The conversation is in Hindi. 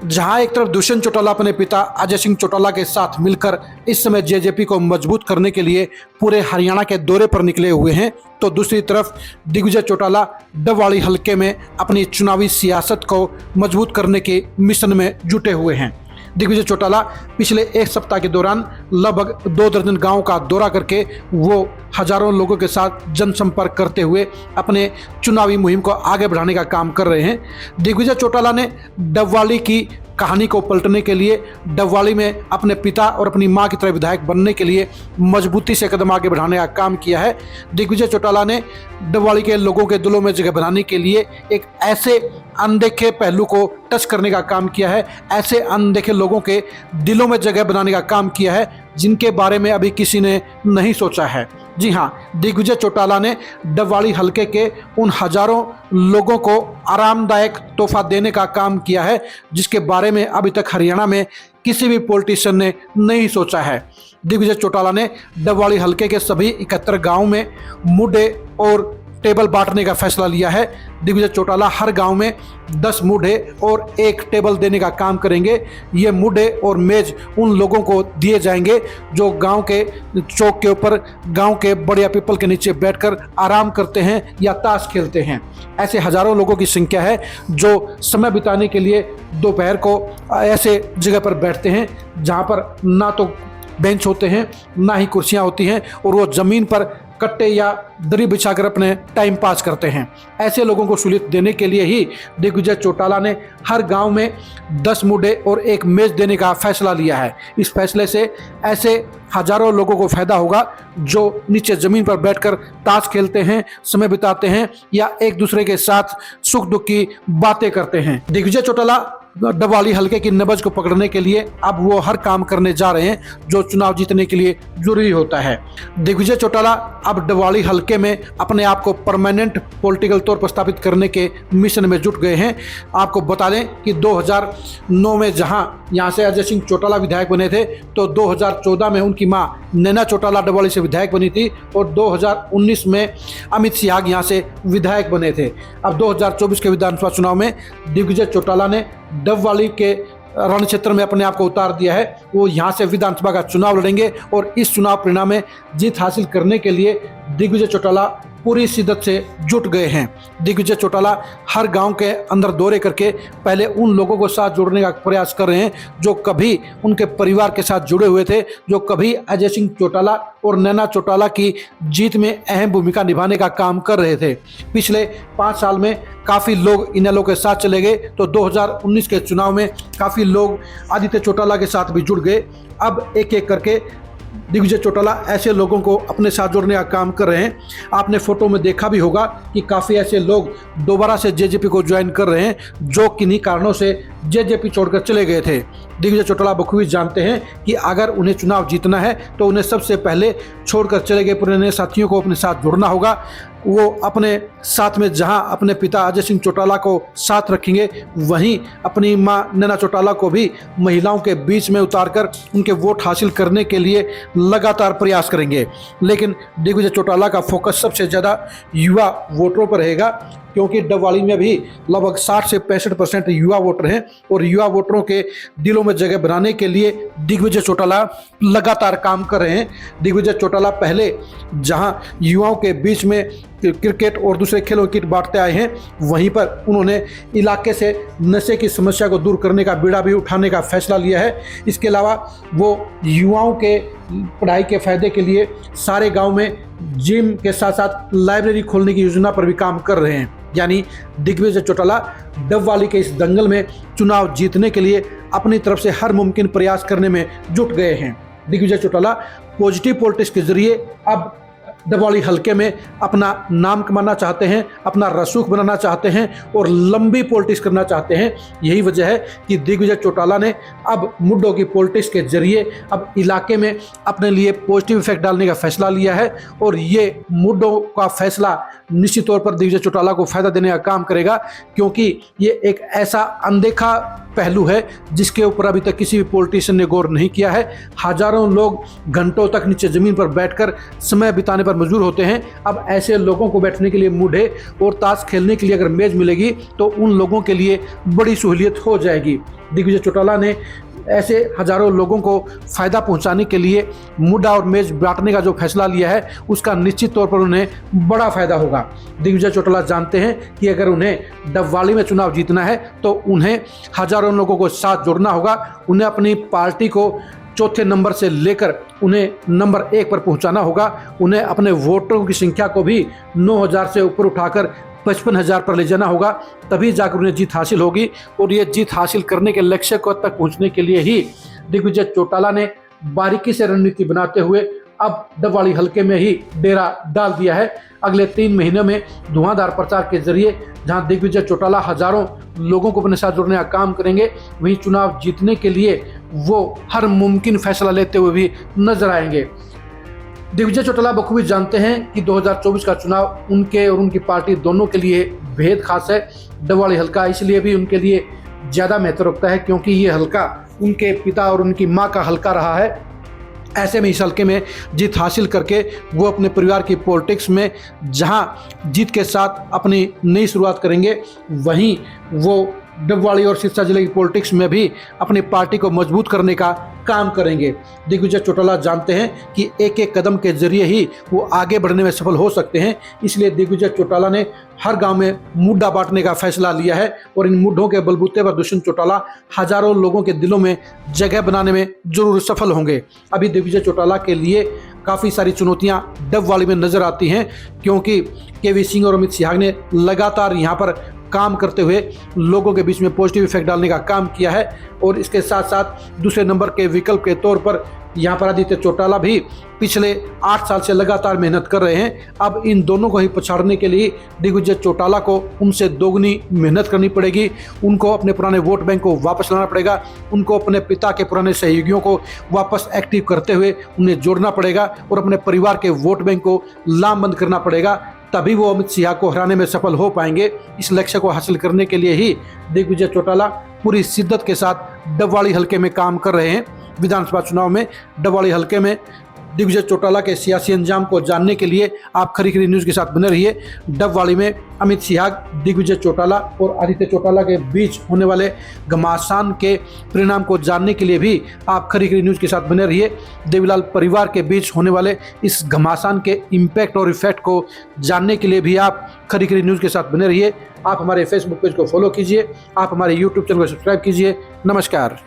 जहां एक तरफ दुष्यंत चौटाला अपने पिता अजय सिंह चौटाला के साथ मिलकर इस समय जेजेपी को मजबूत करने के लिए पूरे हरियाणा के दौरे पर निकले हुए हैं, तो दूसरी तरफ दिग्विजय चौटाला डबवाली हलके में अपनी चुनावी सियासत को मजबूत करने के मिशन में जुटे हुए हैं। दिग्विजय चौटाला पिछले एक सप्ताह के दौरान लगभग 2 दर्जन गांवों का दौरा करके वो हजारों लोगों के साथ जनसंपर्क करते हुए अपने चुनावी मुहिम को आगे बढ़ाने का काम कर रहे हैं। दिग्विजय चौटाला ने डबवाली की कहानी को पलटने के लिए, डबवाली में अपने पिता और अपनी मां की तरह विधायक बनने के लिए मजबूती से कदम आगे बढ़ाने का काम किया है। दिग्विजय चौटाला ने डबवाली के लोगों के दिलों में जगह बनाने के लिए एक ऐसे अनदेखे पहलू को टच करने का काम किया है, ऐसे अनदेखे लोगों के दिलों में जगह बनाने का काम किया है जिनके बारे में अभी किसी ने नहीं सोचा है। जी हाँ, दिग्विजय चौटाला ने डबवाली हलके के उन हजारों लोगों को आरामदायक तोहफा देने का काम किया है जिसके बारे में अभी तक हरियाणा में किसी भी पॉलिटिशियन ने नहीं सोचा है। दिग्विजय चौटाला ने डबवाली हलके के सभी 71 गाँव में मुडे और टेबल बांटने का फैसला लिया है। दिग्विजय चौटाला हर गांव में 10 मुडे और 1 टेबल देने का काम करेंगे। ये मुडे और मेज उन लोगों को दिए जाएंगे जो गांव के चौक के ऊपर, गांव के बढ़िया पीपल के नीचे बैठकर आराम करते हैं या ताश खेलते हैं। ऐसे हजारों लोगों की संख्या है जो समय बिताने के लिए दोपहर को ऐसे जगह पर बैठते हैं जहां पर ना तो बेंच होते हैं ना ही कुर्सियां होती हैं और वो ज़मीन पर कट्टे या दरी बिछाकर अपने टाइम पास करते हैं। ऐसे लोगों को सहूलियत देने के लिए ही दिग्विजय चौटाला ने हर गांव में 10 मुडे और 1 मेज देने का फैसला लिया है। इस फैसले से ऐसे हजारों लोगों को फायदा होगा जो नीचे ज़मीन पर बैठकर ताश खेलते हैं, समय बिताते हैं या एक दूसरे के साथ सुख दुख की बातें करते हैं। दिग्विजय चौटाला डबवाली हलके की नब्ज को पकड़ने के लिए अब वो हर काम करने जा रहे हैं जो चुनाव जीतने के लिए जरूरी होता है। दिग्विजय चौटाला अब डबवाली हलके में अपने आप को परमानेंट पॉलिटिकल तौर पर स्थापित करने के मिशन में जुट गए हैं। आपको बता दें कि 2009 में जहां यहां से अजय सिंह चौटाला विधायक बने थे, तो 2014 में उनकी मां नैना चौटाला डबवाली से विधायक बनी थी और 2019 में अमित सिहाग यहां से विधायक बने थे। अब 2024 के विधानसभा चुनाव में दिग्विजय चौटाला ने डबवाली के रण क्षेत्र में अपने आप को उतार दिया है। वो यहाँ से विधानसभा का चुनाव लड़ेंगे और इस चुनाव परिणाम में जीत हासिल करने के लिए दिग्विजय चौटाला पूरी शिद्दत से जुट गए हैं। दिग्विजय चौटाला हर गांव के अंदर दौरे करके पहले उन लोगों को साथ जोड़ने का प्रयास कर रहे हैं जो कभी उनके परिवार के साथ जुड़े हुए थे, जो कभी अजय सिंह चौटाला और नैना चौटाला की जीत में अहम भूमिका निभाने का काम कर रहे थे। पिछले 5 साल में काफ़ी लोग इनेलो के साथ चले गए, तो 2019 के चुनाव में काफ़ी लोग आदित्य चौटाला के साथ भी जुड़ गए। अब एक एक करके दिग्विजय चौटाला ऐसे लोगों को अपने साथ जोड़ने का काम कर रहे हैं। आपने फोटो में देखा भी होगा कि काफ़ी ऐसे लोग दोबारा से जेजेपी को ज्वाइन कर रहे हैं जो किन्हीं कारणों से जेजेपी छोड़कर चले गए थे। दिग्विजय चौटाला बखूबी जानते हैं कि अगर उन्हें चुनाव जीतना है तो उन्हें सबसे पहले छोड़कर चले गए पुराने साथियों को अपने साथ जोड़ना होगा। वो अपने साथ में जहां अपने पिता अजय सिंह चौटाला को साथ रखेंगे, वहीं अपनी मां नैना चौटाला को भी महिलाओं के बीच में उतारकर उनके वोट हासिल करने के लिए लगातार प्रयास करेंगे। लेकिन दिग्विजय चौटाला का फोकस सबसे ज़्यादा युवा वोटरों पर रहेगा, क्योंकि डबवाली में भी लगभग 60 से 65% युवा वोटर हैं और युवा वोटरों के दिलों में जगह बनाने के लिए दिग्विजय चौटाला लगातार काम कर रहे हैं। दिग्विजय चौटाला पहले जहां युवाओं के बीच में क्रिकेट और दूसरे खेलों की किट बांटते आए हैं, वहीं पर उन्होंने इलाके से नशे की समस्या को दूर करने का बीड़ा भी उठाने का फैसला लिया है। इसके अलावा वो युवाओं के पढ़ाई के फायदे के लिए सारे गांव में जिम के साथ साथ लाइब्रेरी खोलने की योजना पर भी काम कर रहे हैं। यानी दिग्विजय चौटाला डबवाली के इस दंगल में चुनाव जीतने के लिए अपनी तरफ से हर मुमकिन प्रयास करने में जुट गए हैं। दिग्विजय चौटाला पॉजिटिव पॉलिटिक्स के जरिए अब डबवाली हलके में अपना नाम कमाना चाहते हैं, अपना रसूख बनाना चाहते हैं और लंबी पॉलिटिक्स करना चाहते हैं। यही वजह है कि दिग्विजय चौटाला ने अब मुद्दों की पॉलिटिक्स के जरिए अब इलाके में अपने लिए पॉजिटिव इफेक्ट डालने का फैसला लिया है और ये मुद्दों का फैसला निश्चित तौर पर दिग्विजय चौटाला को फायदा देने का काम करेगा, क्योंकि ये एक ऐसा अनदेखा पहलू है जिसके ऊपर अभी तक किसी भी पॉलिटिशियन ने गौर नहीं किया है। हजारों लोग घंटों तक नीचे जमीन पर बैठकर समय बिताने पर मजबूर होते हैं। अब ऐसे लोगों को बैठने के लिए मूढ़े और ताश खेलने के लिए अगर मेज मिलेगी तो उन लोगों के लिए बड़ी सहूलियत हो जाएगी। दिग्विजय चौटाला ने ऐसे हजारों लोगों को फायदा पहुंचाने के लिए मुद्दा और मेज बांटने का जो फैसला लिया है उसका निश्चित तौर पर उन्हें बड़ा फायदा होगा। दिग्विजय चौटाला जानते हैं कि अगर उन्हें डबवाली में चुनाव जीतना है तो उन्हें हजारों लोगों को साथ जोड़ना होगा। उन्हें अपनी पार्टी को चौथे नंबर से लेकर उन्हें नंबर 1 पर पहुंचाना होगा। उन्हें अपने वोटरों की संख्या को भी 9,000 से ऊपर उठाकर 55,000 पर ले जाना होगा, तभी जाकर उन्हें जीत हासिल होगी। और ये जीत हासिल करने के लक्ष्य को तक पहुंचने के लिए ही दिग्विजय चौटाला ने बारीकी से रणनीति बनाते हुए अब डबवाली हलके में ही डेरा डाल दिया है। अगले 3 महीने में धुआंधार प्रचार के जरिए जहां दिग्विजय चौटाला हजारों लोगों को अपने साथ जोड़ने का काम करेंगे, वहीं चुनाव जीतने के लिए वो हर मुमकिन फैसला लेते हुए भी नजर आएंगे। दिग्विजय चौटाला बखूबी जानते हैं कि 2024 का चुनाव उनके और उनकी पार्टी दोनों के लिए बेहद खास है। डबवाली हलका इसलिए भी उनके लिए ज़्यादा महत्व रखता है क्योंकि ये हलका उनके पिता और उनकी मां का हलका रहा है। ऐसे में इस हलके में जीत हासिल करके वो अपने परिवार की पॉलिटिक्स में जहां जीत के साथ अपनी नई शुरुआत करेंगे, वहीं वो डबवाली और सिरसा जिले की पॉलिटिक्स में भी अपनी पार्टी को मजबूत करने का काम करेंगे। दिग्विजय चौटाला जानते हैं कि एक एक कदम के जरिए ही वो आगे बढ़ने में सफल हो सकते हैं। इसलिए दिग्विजय चौटाला ने हर गांव में मुद्दा बांटने का फैसला लिया है और इन मुद्दों के बलबूते पर दुष्यंत चौटाला हजारों लोगों के दिलों में जगह बनाने में जरूर सफल होंगे। अभी दिग्विजय चौटाला के लिए काफ़ी सारी चुनौतियां डबवाली में नजर आती हैं, क्योंकि केवी सिंह और अमित सिहाग ने लगातार यहाँ पर काम करते हुए लोगों के बीच में पॉजिटिव इफेक्ट डालने का काम किया है। और इसके साथ साथ दूसरे नंबर के विकल्प के तौर पर यहाँ पर आदित्य चौटाला भी पिछले 8 साल से लगातार मेहनत कर रहे हैं। अब इन दोनों को ही पछाड़ने के लिए दिग्विजय चौटाला को उनसे दोगुनी मेहनत करनी पड़ेगी। उनको अपने पुराने वोट बैंक को वापस लाना पड़ेगा। उनको अपने पिता के पुराने सहयोगियों को वापस एक्टिव करते हुए उन्हें जोड़ना पड़ेगा और अपने परिवार के वोट बैंक को लामबंद करना पड़ेगा। तभी वो अमित सिहाग को हराने में सफल हो पाएंगे। इस लक्ष्य को हासिल करने के लिए ही दिग्विजय चौटाला पूरी शिद्दत के साथ डबवाली हलके में काम कर रहे हैं। विधानसभा चुनाव में डबवाली हलके में दिग्विजय चौटाला के सियासी अंजाम को जानने के लिए आप खरी खरी न्यूज़ के साथ बने रहिए। डबवाली में अमित सिहाग, दिग्विजय चौटाला और आदित्य चौटाला के बीच होने वाले घमासान के परिणाम को जानने के लिए भी आप खरी खरी न्यूज़ के साथ बने रहिए। देवीलाल परिवार के बीच होने वाले इस घमासान के इम्पैक्ट और इफेक्ट को जानने के लिए भी आप खरी खरी न्यूज़ के साथ बने रहिए। आप हमारे फेसबुक पेज को फॉलो कीजिए, आप हमारे यूट्यूब चैनल को सब्सक्राइब कीजिए। नमस्कार।